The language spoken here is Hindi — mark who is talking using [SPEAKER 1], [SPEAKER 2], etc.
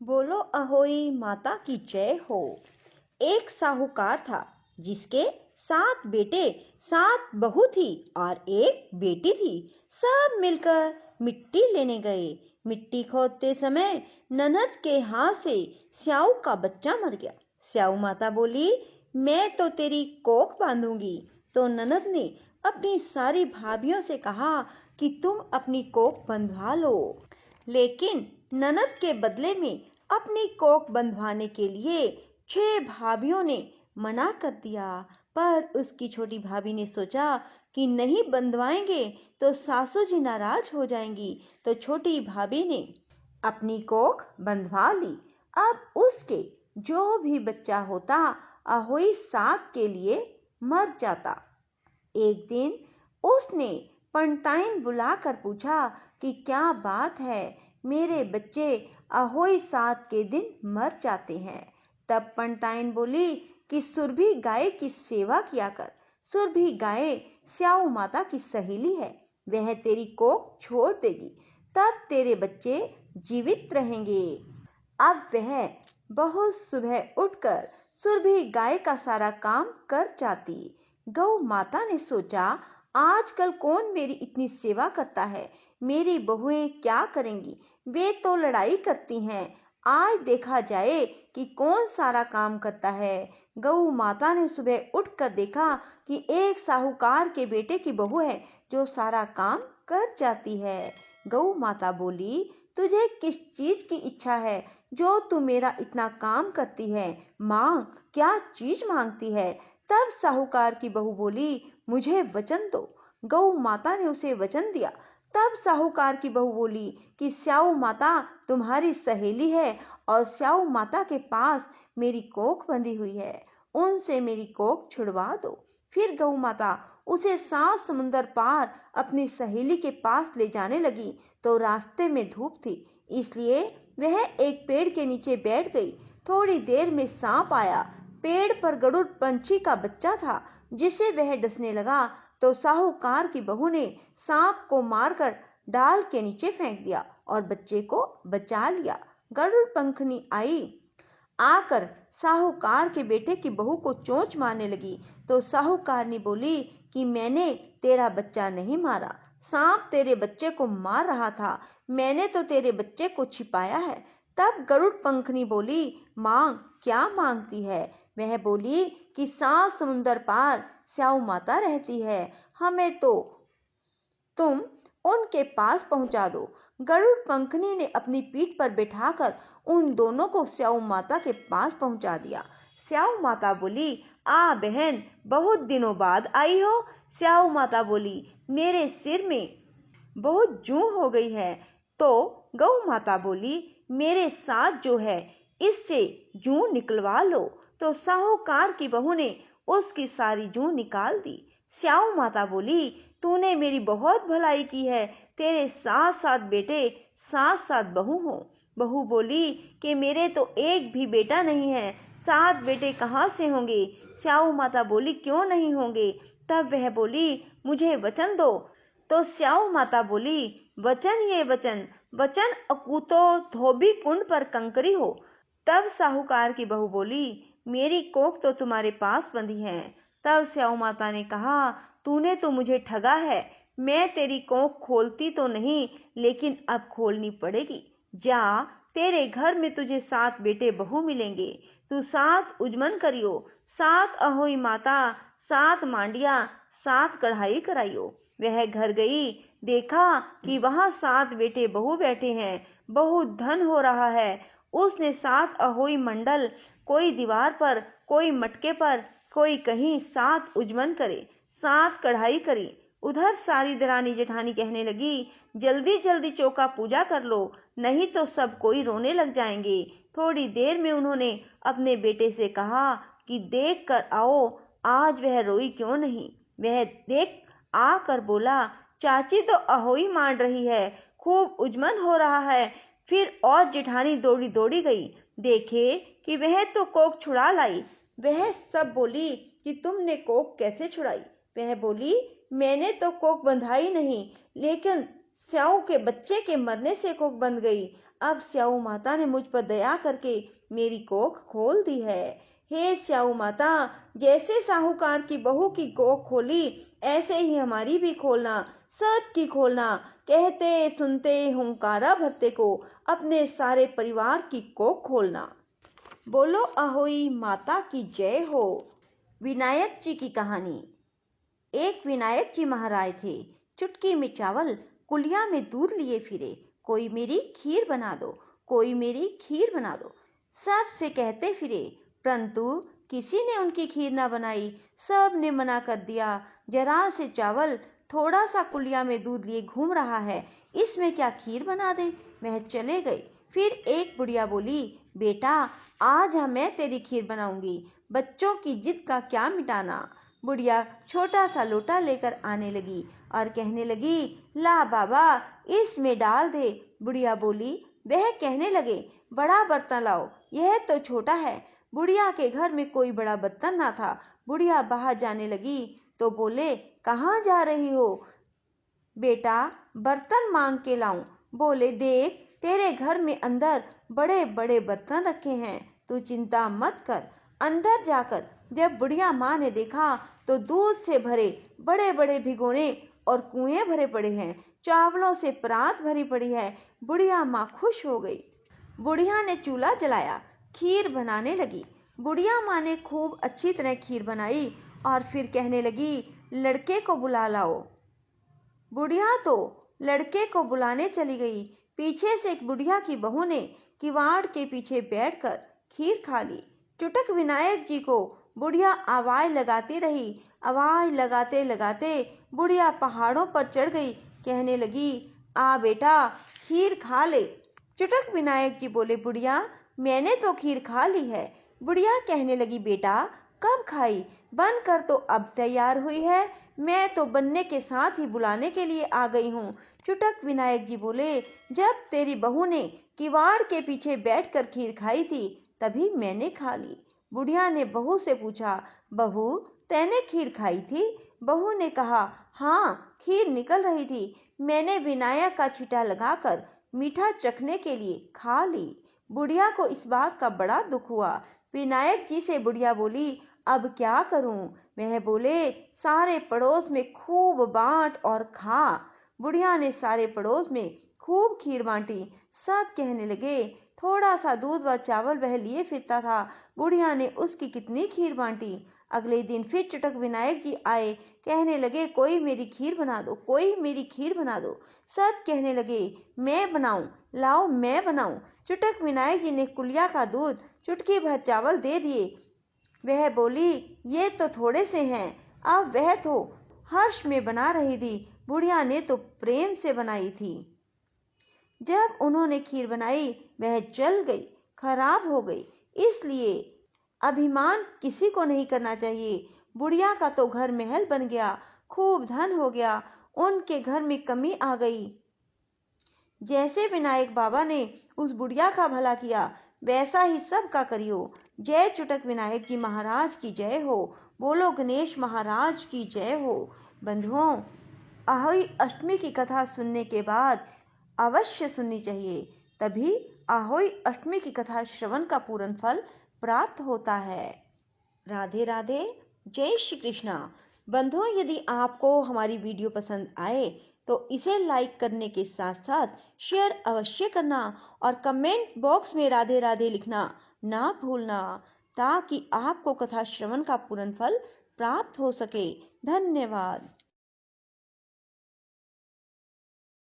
[SPEAKER 1] बोलो अहोई माता की जय हो। एक साहूकार था जिसके 7 बेटे 7 बहू थी और एक बेटी थी। सब मिलकर मिट्टी लेने गए। मिट्टी खोदते समय ननद के हाथ से स्याऊ का बच्चा मर गया। स्याऊ माता बोली, मैं तो तेरी कोख बांधूंगी। तो ननद ने अपनी सारी भाभियों से कहा कि तुम अपनी कोख बंधवा लो। लेकिन ननद के बदले में अपनी कोख बंधवाने के लिए 6 भाभियों ने मना कर दिया। पर उसकी छोटी भाभी ने सोचा कि नहीं बंधवाएंगे तो सासू जी नाराज हो जाएंगी। तो छोटी भाभी ने अपनी कोख बंधवा ली। अब उसके जो भी बच्चा होता अहोई 7 के लिए मर जाता। एक दिन उसने पंडिताइन बुलाकर पूछा कि क्या बात है, मेरे बच्चे अहोई 7 के दिन मर जाते हैं। तब पंडिताइन बोली कि सुरभि गाय की सेवा किया कर। सुरभि गाय स्याऊ माता की सहेली है, वह तेरी कोख छोड़ देगी, तब तेरे बच्चे जीवित रहेंगे। अब वह बहुत सुबह उठकर सुरभि गाय का सारा काम कर जाती। गौ माता ने सोचा, आजकल कौन मेरी इतनी सेवा करता है, मेरी बहुएं क्या करेंगी, वे तो लड़ाई करती हैं। आज देखा जाए कि कौन सारा काम करता है। गौ माता ने सुबह उठकर देखा कि एक साहूकार के बेटे की बहू है जो सारा काम कर जाती है। गौ माता बोली, तुझे किस चीज की इच्छा है जो तू मेरा इतना काम करती है, मांग, क्या चीज मांगती है। तब साहूकार की बहू बोली, मुझे वचन दो। गौ माता ने उसे वचन दिया। तब साहूकार की बहू बोली कि स्याऊ माता तुम्हारी सहेली है और स्याऊ माता के पास मेरी कोख बंधी हुई है, उनसे मेरी कोख छुड़वा दो। फिर गौ माता उसे 7 समुंदर पार अपनी सहेली के पास ले जाने लगी। तो रास्ते में धूप थी, इसलिए वह एक पेड़ के नीचे बैठ गई। थोड़ी देर में सांप आया। पेड़ पर गरुड़ पंछी का बच्चा था जिसे वह डसने लगा। तो साहूकार की बहू ने सांप को मारकर डाल के नीचे फेंक दिया और बच्चे को बचा लिया। गरुड़ पंखनी आई आकर साहूकार के बेटे की बहू को चोंच मारने लगी। तो साहूकार ने बोली कि मैंने तेरा बच्चा नहीं मारा, सांप तेरे बच्चे को मार रहा था, मैंने तो तेरे बच्चे को छिपाया है। तब गरुड़ पंखनी बोली, मांग, क्या मांगती है। वह बोली कि 7 समुंदर पार स्याऊ माता रहती है, हमें तो तुम उनके पास पहुंचा दो। गरुड़ पंखनी ने अपनी पीठ पर बिठाकर उन दोनों को स्याऊ माता के पास पहुंचा दिया। स्याऊ माता बोली, आ बहन, बहुत दिनों बाद आई हो। स्याऊ माता बोली, मेरे सिर में बहुत जूं हो गई है। तो गौ माता बोली, मेरे साथ जो है इससे जूं निकलवा लो। तो साहूकार की बहू ने उसकी सारी जूं निकाल दी। स्याऊ माता बोली, तूने मेरी बहुत भलाई की है, तेरे 7 बेटे 7 बहू हो। बहू बोली कि मेरे तो एक भी बेटा नहीं है, 7 बेटे कहाँ से होंगे। स्याऊ माता बोली, क्यों नहीं होंगे। तब वह बोली, मुझे वचन दो। तो स्याऊ माता बोली, वचन ये वचन, वचन अकूतो धोबी कुंड पर कंकरी हो। तब साहूकार की बहू बोली, मेरी कोख तो तुम्हारे पास बंधी है। तब स्याऊ माता ने कहा, तूने तो मुझे ठगा है, मैं तेरी कोख खोलती तो नहीं, लेकिन अब खोलनी पड़ेगी। जा, तेरे घर में तुझे 7 बेटे बहू मिलेंगे, तू 7 उजमन करियो, 7 अहोई माता, 7 मांडिया, 7 कढ़ाई कराइयो। वह घर गई, देखा कि वहां 7 बेटे बहू बैठे हैं, बहुत धन हो रहा है। उसने 7 अहोई मंडल, कोई दीवार पर, कोई मटके पर, कोई कहीं 7 उजमन करे, 7 कढ़ाई करी। उधर सारी दरानी जेठानी कहने लगी, जल्दी जल्दी चौका पूजा कर लो, नहीं तो सब कोई रोने लग जाएंगे। थोड़ी देर में उन्होंने अपने बेटे से कहा कि देख कर आओ, आज वह रोई क्यों नहीं। वह देख आकर बोला, चाची तो अहोई मांड रही है, खूब उजमन हो रहा है। फिर और जेठानी दौड़ी दौड़ी गई, देखे कि वह तो कोख छुड़ा लाई। वह सब बोली कि तुमने कोख कैसे छुड़ाई। वह बोली, मैंने तो कोख बंधाई नहीं, लेकिन स्याऊ के बच्चे के मरने से कोख बंध गई। अब स्याऊ माता ने मुझ पर दया करके मेरी कोख खोल दी है। हे स्याऊ माता, जैसे साहूकार की बहू की कोख खोली, ऐसे ही हमारी भी खोलना, सबकी खोलना। कहते सुनते हुंकारा भरते को अपने सारे परिवार की कोख खोलना। बोलो अहोई माता की जय हो। विनायक जी की कहानी। एक विनायक जी महाराज थे। चुटकी में चावल, कुलिया में दूध लिए फिरे। कोई मेरी खीर बना दो, कोई मेरी खीर बना दो, सबसे कहते फिरे, परंतु किसी ने उनकी खीर ना बनाई। सब ने मना कर दिया। जरा से चावल, थोड़ा सा कुलिया में दूध लिए घूम रहा है, इसमें क्या खीर बना दे। वह चले गए। फिर एक बुढ़िया बोली, बेटा आज मैं तेरी खीर बनाऊंगी, बच्चों की जिद का क्या मिटाना। बुढ़िया छोटा सा लोटा लेकर आने लगी और कहने लगी, ला बाबा इसमें डाल दे। बुढ़िया बोली। वह कहने लगे, बड़ा बर्तन लाओ, यह तो छोटा है। बुढ़िया के घर में कोई बड़ा बर्तन ना था। बुढ़िया बाहर जाने लगी तो बोले, कहाँ जा रही हो बेटा, बर्तन मांग के लाऊं। बोले, देख तेरे घर में अंदर बड़े बड़े बर्तन रखे हैं, तू चिंता मत कर। अंदर जाकर जब बुढ़िया माँ ने देखा तो दूध से भरे बड़े बड़े भिगोने और कुएं भरे पड़े हैं, चावलों से परात भरी पड़ी है। बुढ़िया माँ खुश हो गई। बुढ़िया ने चूल्हा जलाया, खीर बनाने लगी। बुढ़िया माँ ने खूब अच्छी तरह खीर बनाई और फिर कहने लगी, लड़के को बुला लाओ। बुढ़िया तो लड़के को बुलाने चली गई। पीछे से एक बुढ़िया की बहू ने किवाड़ के पीछे बैठकर खीर खा ली। चुटक विनायक जी को बुढ़िया आवाज लगाती रही। आवाज लगाते लगाते बुढ़िया पहाड़ों पर चढ़ गई। कहने लगी, आ बेटा खीर खा ले। चुटक विनायक जी बोले, बुढ़िया मैंने तो खीर खा ली है। बुढ़िया कहने लगी, बेटा कब खाई, बनकर तो अब तैयार हुई है, मैं तो बनने के साथ ही बुलाने के लिए आ गई हूँ। चुटक विनायक जी बोले, जब तेरी बहू ने किवाड़ के पीछे बैठकर खीर खाई थी तभी मैंने खा ली। बुढ़िया ने बहू से पूछा, बहू तैने खीर खाई थी। बहू ने कहा, हाँ खीर निकल रही थी, मैंने विनायक का छींटा लगाकर मीठा चखने के लिए खा ली। बुढ़िया को इस बात का बड़ा दुख हुआ। विनायक जी से बुढ़िया बोली, अब क्या करूं। वह बोले, सारे पड़ोस में खूब बांट और खा। बुढ़िया ने सारे पड़ोस में खूब खीर बांटी। सब कहने लगे, थोड़ा सा दूध व चावल वह लिए फिरता था, बुढ़िया ने उसकी कितनी खीर बांटी। अगले दिन फिर चुटक विनायक जी आए। कहने लगे, कोई मेरी खीर बना दो, कोई मेरी खीर बना दो। सब कहने लगे, मैं बनाऊं, लाओ मैं बनाऊं। चुटक विनायक जी ने कुलिया का दूध, चुटकी भर चावल दे दिए। वह बोली, ये तो थोड़े से हैं। अब वह तो हर्ष में बना रही थी, बुढ़िया ने तो प्रेम से बनाई थी। जब उन्होंने खीर बनाई वह जल गई, खराब हो गई। इसलिए अभिमान किसी को नहीं करना चाहिए। बुढ़िया का तो घर महल बन गया, खूब धन हो गया, उनके घर में कमी आ गई। जैसे विनायक बाबा ने उस बुढ़िया का भला किया, वैसा ही सबका करियो। जय चुटक विनायक जी महाराज की जय हो। बोलो गणेश महाराज की जय हो। बंधुओं, अहोई अष्टमी की कथा सुनने के बाद अवश्य सुननी चाहिए, तभी अहोई अष्टमी की कथा श्रवण का पूर्ण फल प्राप्त होता है। राधे राधे, जय श्री कृष्णा। बंधुओं, यदि आपको हमारी वीडियो पसंद आए तो इसे लाइक करने के साथ साथ शेयर अवश्य करना और कमेंट बॉक्स में राधे राधे लिखना ना भूलना, ताकि आपको कथा श्रवण का पूर्ण फल प्राप्त हो सके। धन्यवाद।